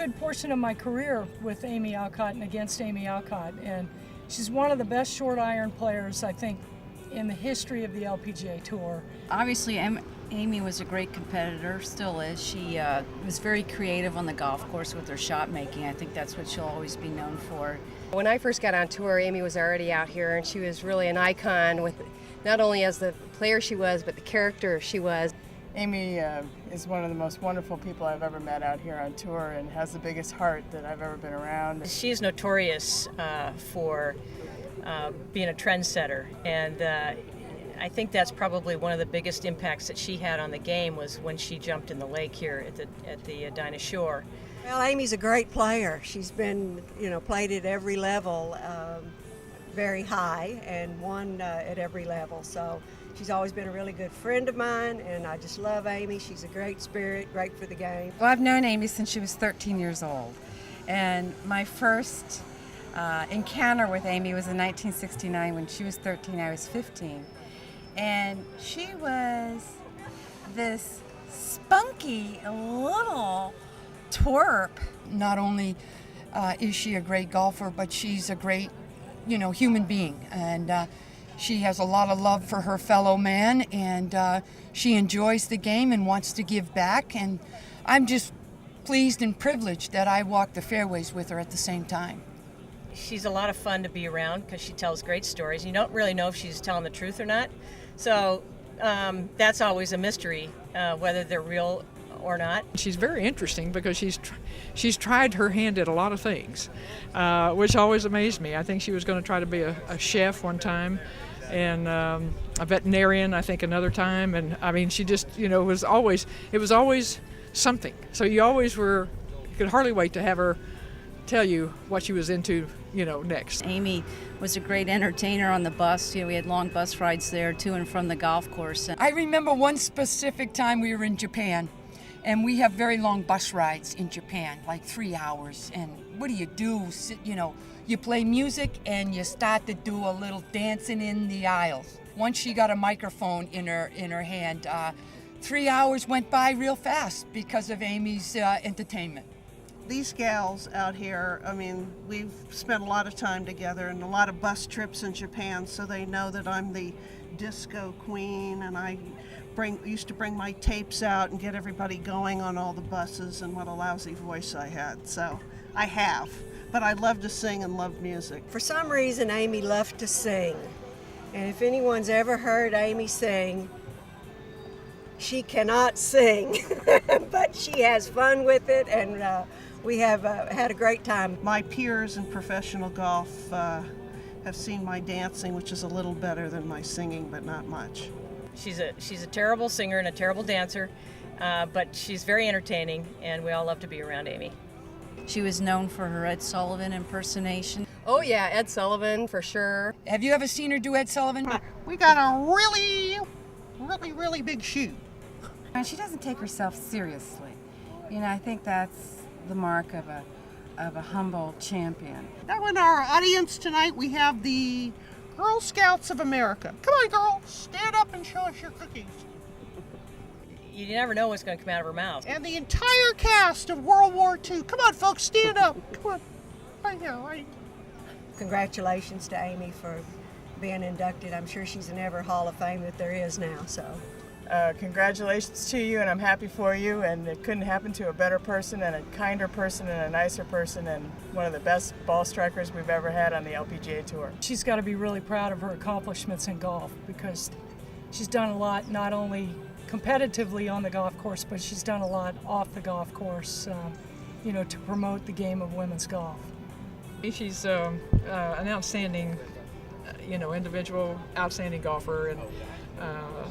good portion of my career with Amy Alcott and against Amy Alcott, and she's one of the best short iron players, I think, in the history of the LPGA Tour. Obviously, Amy was a great competitor, still is. She was very creative on the golf course with her shot making. I think that's what she'll always be known for. When I first got on tour, Amy was already out here, and she was really an icon with not only as the player she was, but the character she was. Amy is one of the most wonderful people I've ever met out here on tour and has the biggest heart that I've ever been around. She's notorious for being a trendsetter, and I think that's probably one of the biggest impacts that she had on the game was when she jumped in the lake here at the Dinah Shore. Well, Amy's a great player. She's been, played at every level, very high, and won at every level. So she's always been a really good friend of mine, and I just love Amy. She's a great spirit, great for the game. Well, I've known Amy since she was 13 years old, and my first encounter with Amy was in 1969 when she was 13, I was 15. And she was this spunky little twerp. Not only is she a great golfer, but she's a great, human being. And she has a lot of love for her fellow man, and she enjoys the game and wants to give back. And I'm just pleased and privileged that I walk the fairways with her at the same time. She's a lot of fun to be around because she tells great stories. You don't really know if she's telling the truth or not. So that's always a mystery, whether they're real or not. She's very interesting because she's tried her hand at a lot of things, which always amazed me. I think she was going to try to be a chef one time, and a veterinarian, I think, another time. And I mean, she just, it was always something. So you could hardly wait to have her tell you what she was into, next. Amy was a great entertainer on the bus. We had long bus rides there to and from the golf course. I remember one specific time we were in Japan, and we have very long bus rides in Japan, like 3 hours. And what do? You play music and you start to do a little dancing in the aisles. Once she got a microphone in her hand, 3 hours went by real fast because of Amy's entertainment. These gals out here, we've spent a lot of time together and a lot of bus trips in Japan, so they know that I'm the disco queen, and I used to bring my tapes out and get everybody going on all the buses, and what a lousy voice I had. So I have, but I love to sing and love music. For some reason, Amy loved to sing. And if anyone's ever heard Amy sing, she cannot sing, but she has fun with it, and we have had a great time. My peers in professional golf have seen my dancing, which is a little better than my singing, but not much. She's a terrible singer and a terrible dancer, but she's very entertaining, and we all love to be around Amy. She was known for her Ed Sullivan impersonation. Oh yeah, Ed Sullivan for sure. Have you ever seen her do Ed Sullivan? We got a really, really, really big shoe. And she doesn't take herself seriously. I think that's the mark of a humble champion. Now in our audience tonight, we have the Girl Scouts of America. Come on, girls, stand up and show us your cookies. You never know what's going to come out of her mouth. And the entire cast of World War II. Come on, folks, stand up. Come on. Right here, right. Congratulations to Amy for being inducted. I'm sure she's in every Hall of Fame that there is now. So. Congratulations to you, and I'm happy for you, and it couldn't happen to a better person and a kinder person and a nicer person and one of the best ball strikers we've ever had on the LPGA Tour. She's got to be really proud of her accomplishments in golf because she's done a lot, not only competitively on the golf course, but she's done a lot off the golf course, to promote the game of women's golf. She's an outstanding, individual, outstanding golfer, and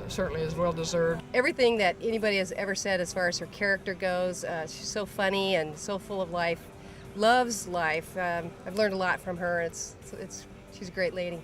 certainly is well deserved. Everything that anybody has ever said as far as her character goes, she's so funny and so full of life, loves life. I've learned a lot from her. She's a great lady.